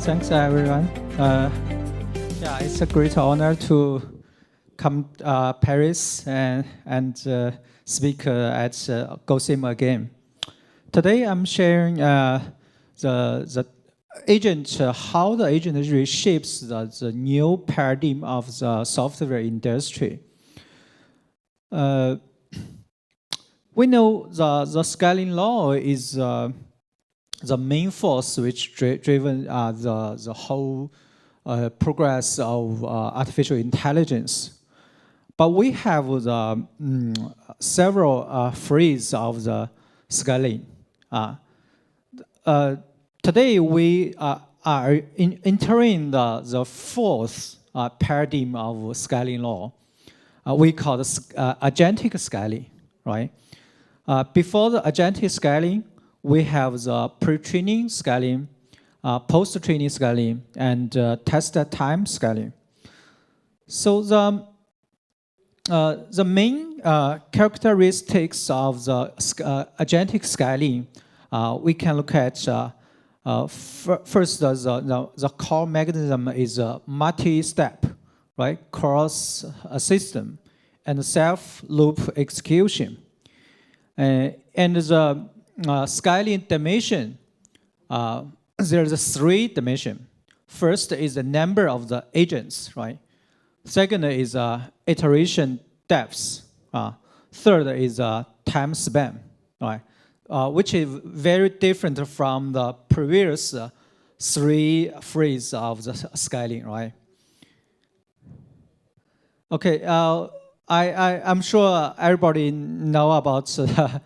Thanks, everyone. Yeah, it's a great honor to come Paris and speak at GOSIM again. Today, I'm sharing the agent, how the agent reshapes the new paradigm of the software industry. We know the scaling law is the main force which driven the whole progress of artificial intelligence. But we have the several phases of the scaling. Today we are entering the fourth paradigm of scaling law. We call it agentic scaling, right? Before the agentic scaling, we have the pre-training scaling, post-training scaling, and test time scaling. So the main characteristics of the agentic scaling, we can look at first the core mechanism is multi-step, right? Cross system and self-loop execution, and the scaling dimension, there's three dimensions. First is the number of the agents, right? Second is iteration depths. Third is time span, right? Which is very different from the previous three phases of the scaling, right? Okay, I'm sure everybody know about the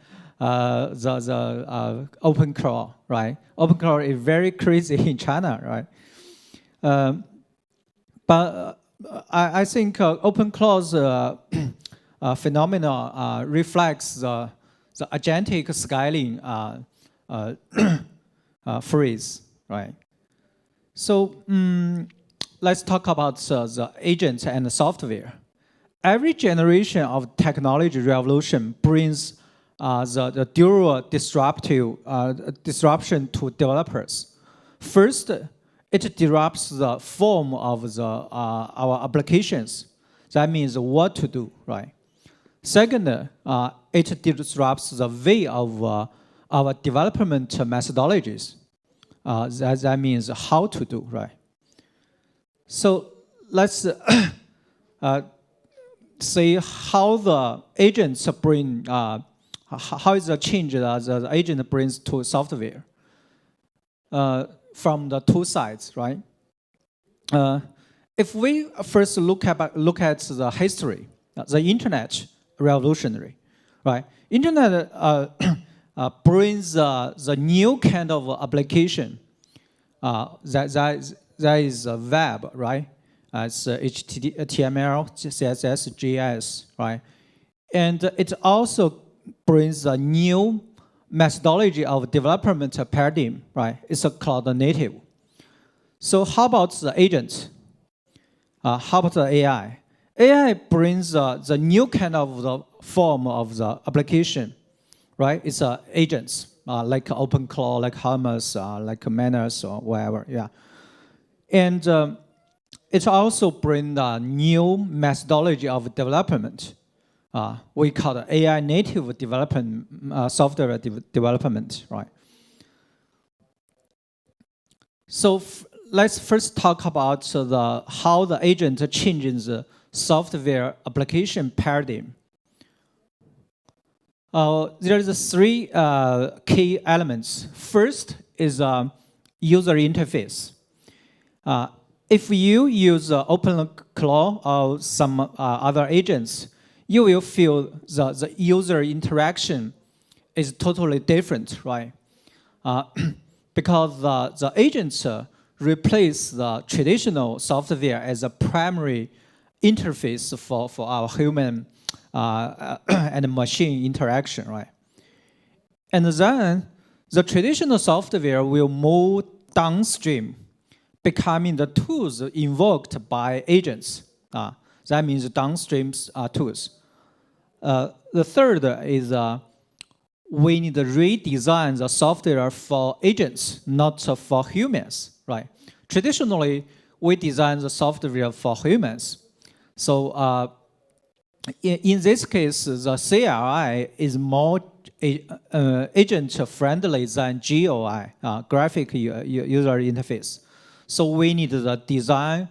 open crawl, right? Open crawl is very crazy in China, right? But I think open crawl's phenomena reflects the agentic scaling phrase, right? So let's talk about the agents and the software. Every generation of technology revolution brings the dual disruption to developers. First, it disrupts the form of our applications. That means what to do, right? Second, it disrupts the way of our development methodologies. That means how to do, right? So let's see how the agents bring, how is the change the agent brings to software from the two sides, right? If we first look at the history, the internet revolutionary, right? Internet brings the new kind of application that is a web, right? It's HTML, CSS, JS, right? And it also brings a new methodology of development paradigm, right? It's a cloud native. So how about the agent? How about the AI? AI brings the new kind of the form of the application, right? It's agents, like OpenClaw, like Hermes, like Manners, or whatever, yeah. And it also brings a new methodology of development. We call it AI native development, software development, right? So let's first talk about how the agent changes the software application paradigm. There is three key elements. First is user interface. If you use OpenClaw or some other agents, you will feel the user interaction is totally different, right? Because the agents replace the traditional software as a primary interface for our human and machine interaction, right? And then the traditional software will move downstream, becoming the tools invoked by agents. That means downstream tools. The third is we need to redesign the software for agents, not for humans, right? Traditionally, we design the software for humans. So in this case, the CLI is more agent-friendly than GUI, graphic user interface. So we need the design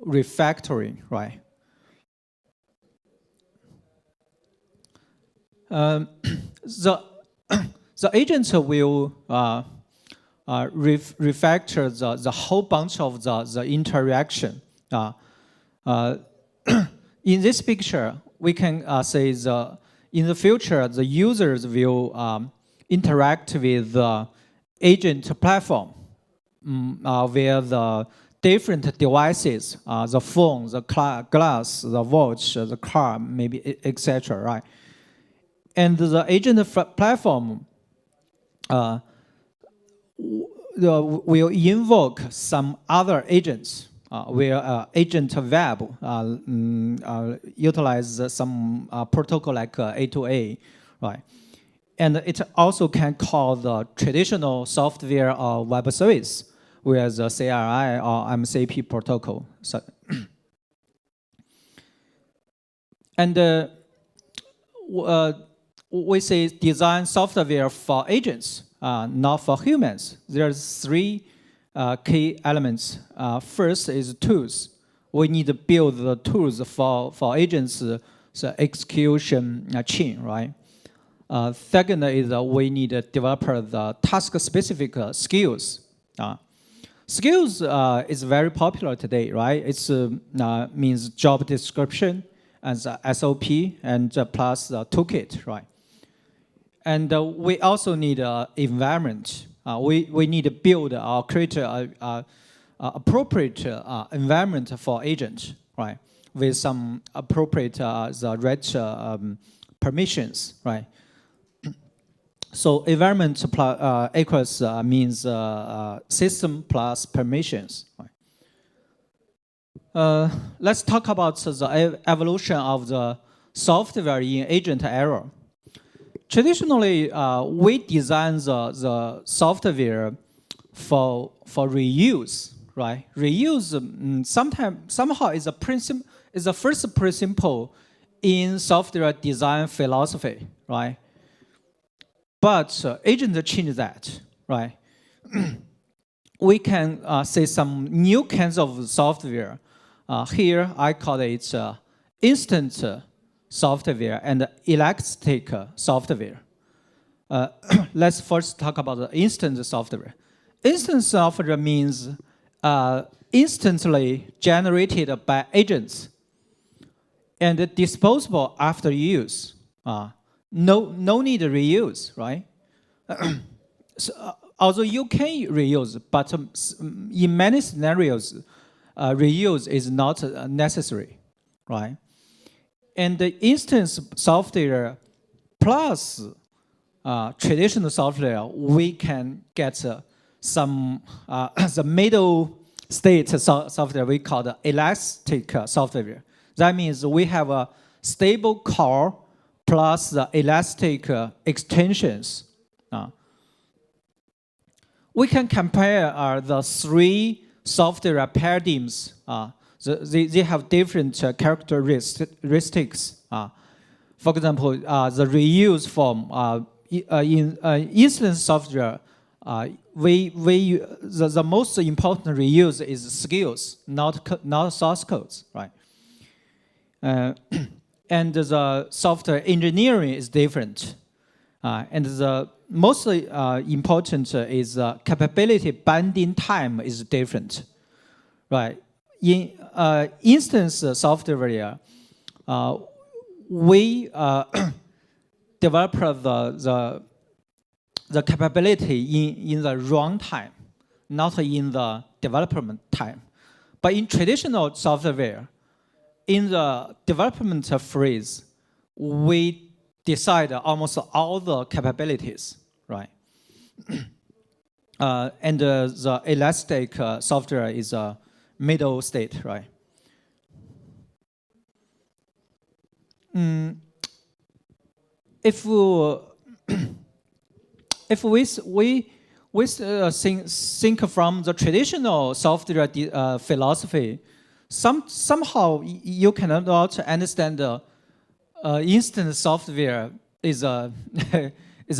refactoring, right? The agent will refactor the whole bunch of the interaction. In this picture, we can say in the future, the users will interact with the agent platform via the different devices, the phone, the glass, the watch, the car, maybe, etc. Right? And the agent platform will invoke some other agents. Where agent web utilize some protocol like A2A, right? And it also can call the traditional software or web service with the CLI or MCP protocol. So and we say design software for agents, not for humans. There's three key elements. First is tools. We need to build the tools for agents, the execution chain, right? Second is we need to develop the task-specific skills. Skills is very popular today, right? It means job description and the SOP and plus the toolkit, right? And we also need an environment. We need to build or create an appropriate environment for agents, right? With some appropriate the rich permissions, right? So environment plus, equals means system plus permissions. Right? Let's talk about the evolution of the software in agent era. Traditionally, we design the software for reuse, right? Reuse somehow is the first principle in software design philosophy, right? But agents change that, right? We can say some new kinds of software. Here I call it instant software and elastic software. Let's first talk about the instant software. Instant software means instantly generated by agents and disposable after use. No need to reuse, right? So, although you can reuse, but in many scenarios, reuse is not necessary, right? And the instance software plus traditional software, we can get some the middle state software we call the elastic software. That means we have a stable core plus the elastic extensions. We can compare the three software paradigms. They have different characteristics. For example, the reuse form in instance software, the most important reuse is skills, not source codes, right? And the software engineering is different. And the most important is capability binding time is different, right? In instance software, we develop the capability in the runtime, not in the development time. But in traditional software, in the development phase, we decide almost all the capabilities, right? And the elastic software is a middle state, right? If we we think from the traditional software philosophy. Somehow you cannot understand the instant software is a is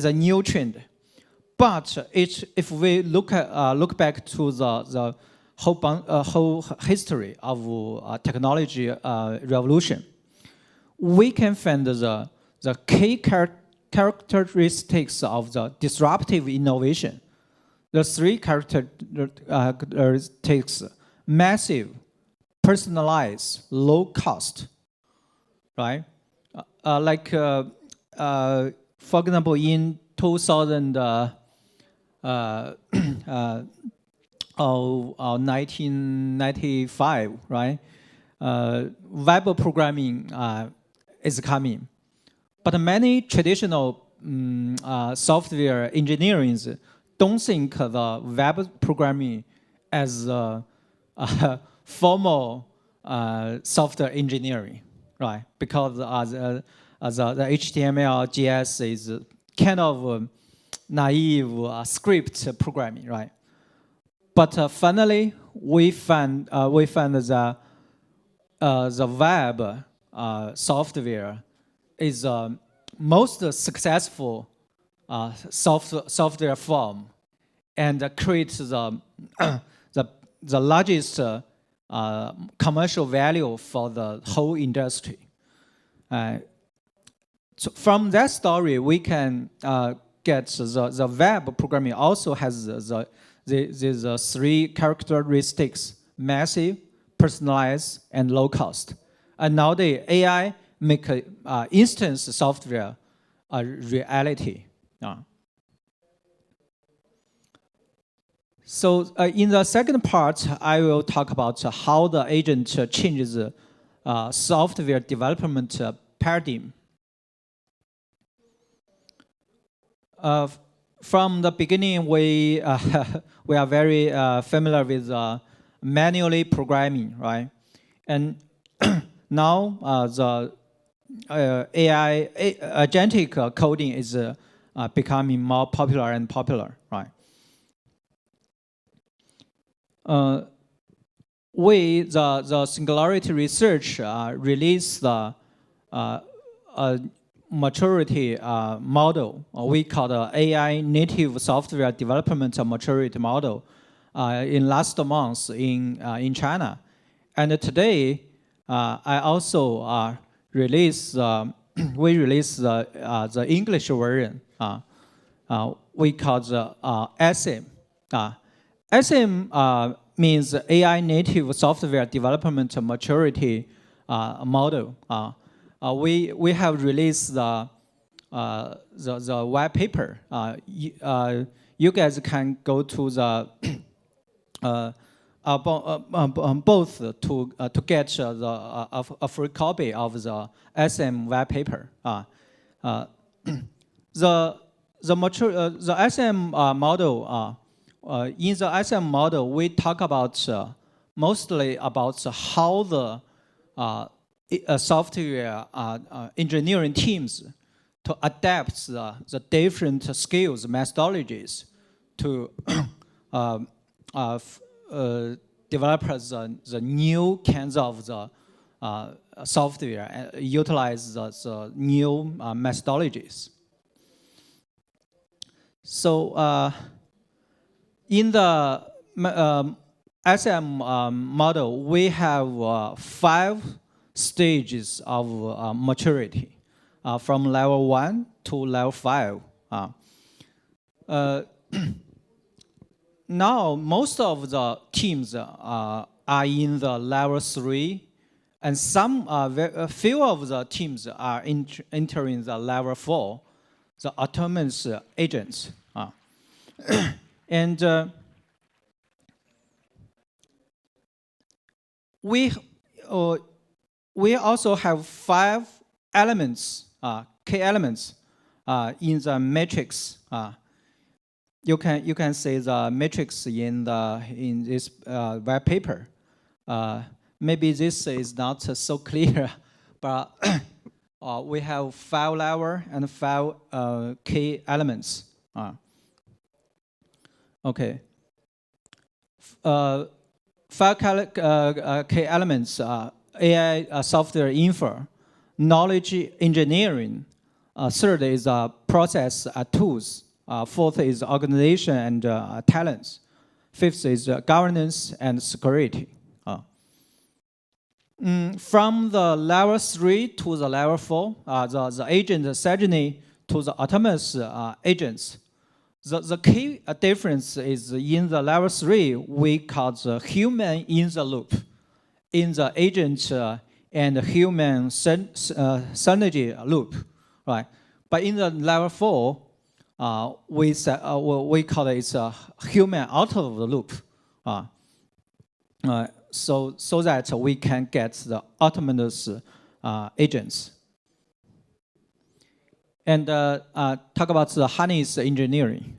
a new trend. But if we look back to the whole history of technology revolution, we can find the key characteristics of the disruptive innovation. The three characteristics: massive, personalized, low cost, right? For example, in 1995, right? Web programming is coming, but many traditional software engineers don't think the web programming as formal software engineering, right? Because the HTML, JS is kind of naive script programming, right? But finally, we find that the web software is most successful software form, and creates the largest commercial value for the whole industry. So from that story, we can get the web programming also has these three characteristics: massive, personalized, and low cost. And nowadays, AI make instance software a reality. So in the second part, I will talk about how the agent changes software development paradigm. From the beginning, we are very familiar with manually programming, right? And now the AI agentic coding is becoming more popular and popular, right? The Singularity Research released the maturity model we call the AI native software development maturity model in last month in China. And today, I also release we release the English version. We call the SM. SM means AI native software development maturity model. We have released the white paper. You guys can go to the both to get a free copy of the SM white paper. The SM model. In the SM model, we talk about mostly about how the software engineering teams to adapt the different skills, methodologies to develop the new kinds of the software and utilize the new methodologies. So in the SM model, we have 5 stages of maturity, from level 1 to level 5. Now, most of the teams are in the level 3, and a few of the teams are entering the level 4, the autonomous agents. And we also have 5 elements, key elements, in the matrix. You can see the matrix in this white paper. Maybe this is not so clear, but we have 5 levels and 5 key elements. Okay. Five key elements: AI, software infra, knowledge engineering. Third is process tools. Fourth is organization and talents. Fifth is governance and security. From the level 3 to the level 4, the agent Sagini to the autonomous agents. The key difference is in the level 3, we call the human in the loop, in the agent and human synergy loop, right? But in the level 4, we call it human out of the loop. So that we can get the autonomous agents. And talk about the harness engineering.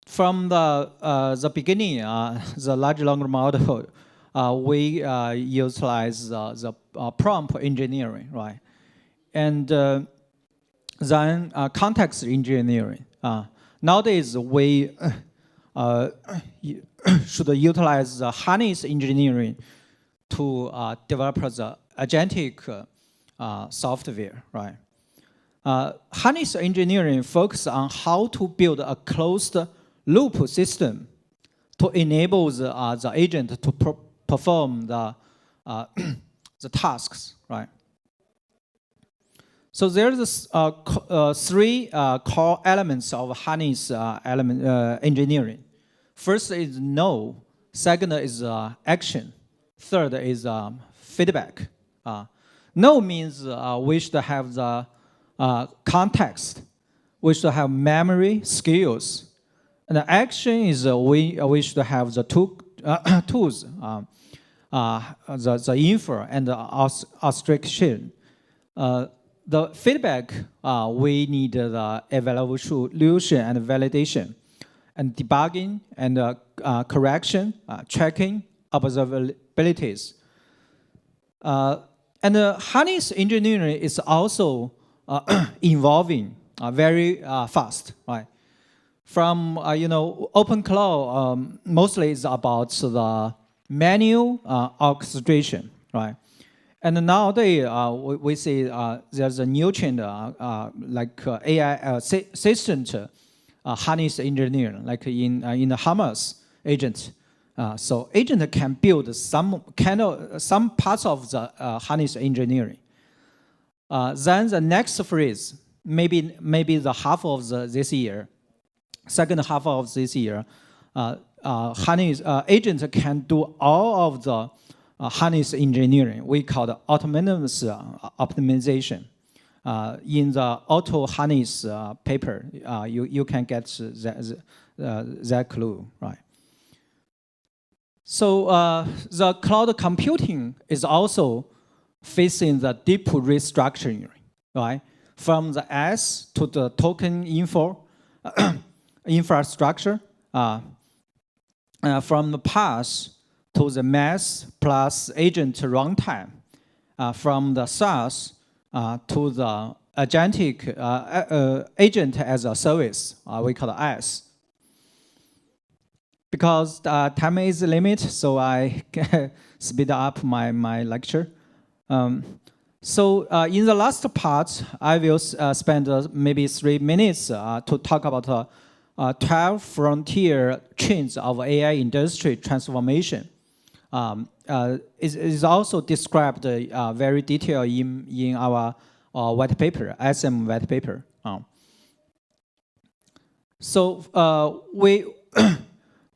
From the beginning, the large language model, we utilize the prompt engineering, right? And then context engineering. Nowadays, we should utilize the harness engineering to develop the agentic software, right? Harness engineering focuses on how to build a closed loop system to enable the agent to perform the tasks, right? So there's three core elements of harness engineering. First is know. Second is action. Third is feedback. Know means we should have the context. We should have memory, skills. And the action is we should have the tools, the info and the abstraction. The feedback, we need the evaluation and validation, and debugging and correction, checking, observabilities. And harness engineering is also evolving very fast, right? From open cloud, mostly is about the manual orchestration, right? And nowadays, we see there's a new trend like AI assistant harness engineering, like in the Hamas agent. So agent can build some parts of the harness engineering. Then the next phase, maybe the half of this year, second half of this year, harness agent can do all of the harness engineering. We call it autonomous optimization. In the auto harness paper, you can get that clue, right? So the cloud computing is also facing the deep restructuring, right? From the S to the token infrastructure, from the PaaS to the mass plus agent runtime, from the SaaS to the agentic agent as a service, we call it IaaS. Because time is limit, so I speed up my lecture. So in the last part, I will spend maybe 3 minutes to talk about 12 frontier trends of AI industry transformation. It is also described very detailed in our white paper, SM white paper. So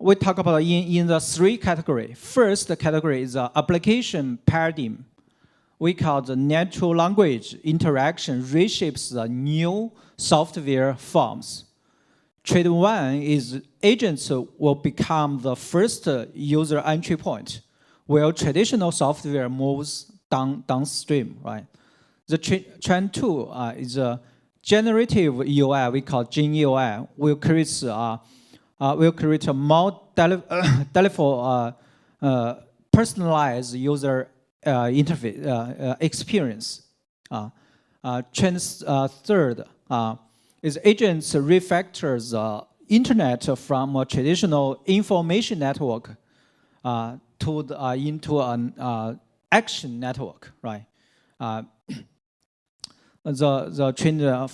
we talk about in the 3 categories. First category is application paradigm. We call the natural language interaction reshapes the new software forms. Trend 1 is agents will become the first user entry point, while traditional software moves downstream, right? The trend 2 is a generative UI, we call Gen UI, will create a more personalized user interface experience. Trend 3, is agents refactor the internet from a traditional information network into an action network, right? The trend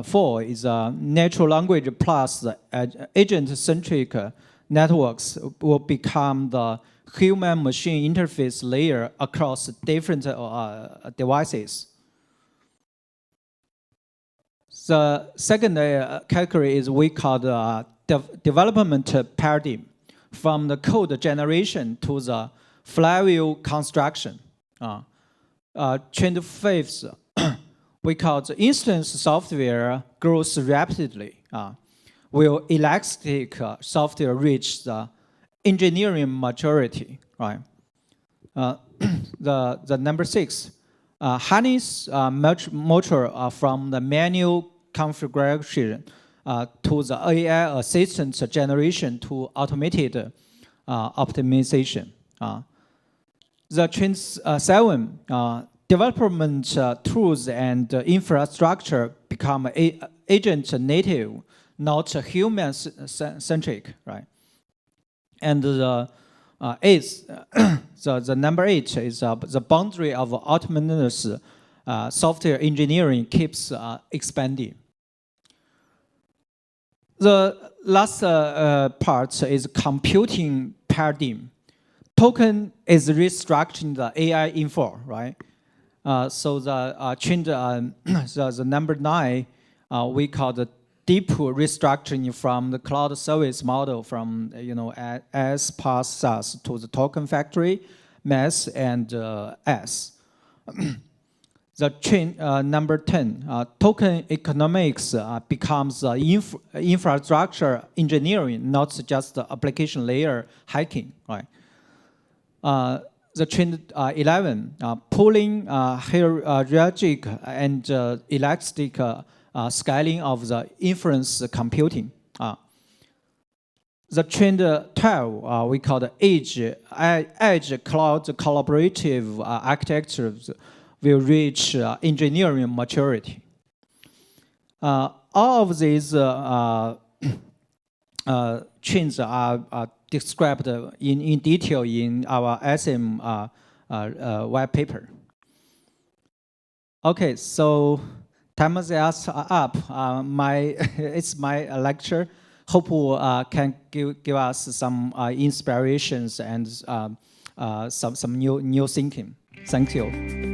4 is natural language plus the agent-centric networks will become the human-machine interface layer across different devices. The second category is we call the development paradigm, from the code generation to the flywheel construction. Trend 5, we call the instance software grows rapidly. Will elastic software reach the engineering maturity, right? The number 6, harness motor from the manual configuration to the AI assistant generation to automated optimization. The trend 7, development tools and infrastructure become agent native, not human centric, right? And the 8th, the number 8 is the boundary of autonomous software engineering keeps expanding. The last part is computing paradigm. Token is restructuring the AI info, right? So the trend, the number 9, we call the deep restructuring from the cloud service model from as PaaS SaaS to the token factory, MES, and S. The trend number 10, token economics becomes infrastructure engineering, not just the application layer hacking, right? The trend 11, pooling hierarchic and elastic scaling of the inference computing. The trend 12, we call the edge cloud collaborative architectures will reach engineering maturity. All of these trends are described in detail in our SM white paper. Okay, so time is up. It's my lecture. Hope can give us some inspirations and some new thinking. Thank you.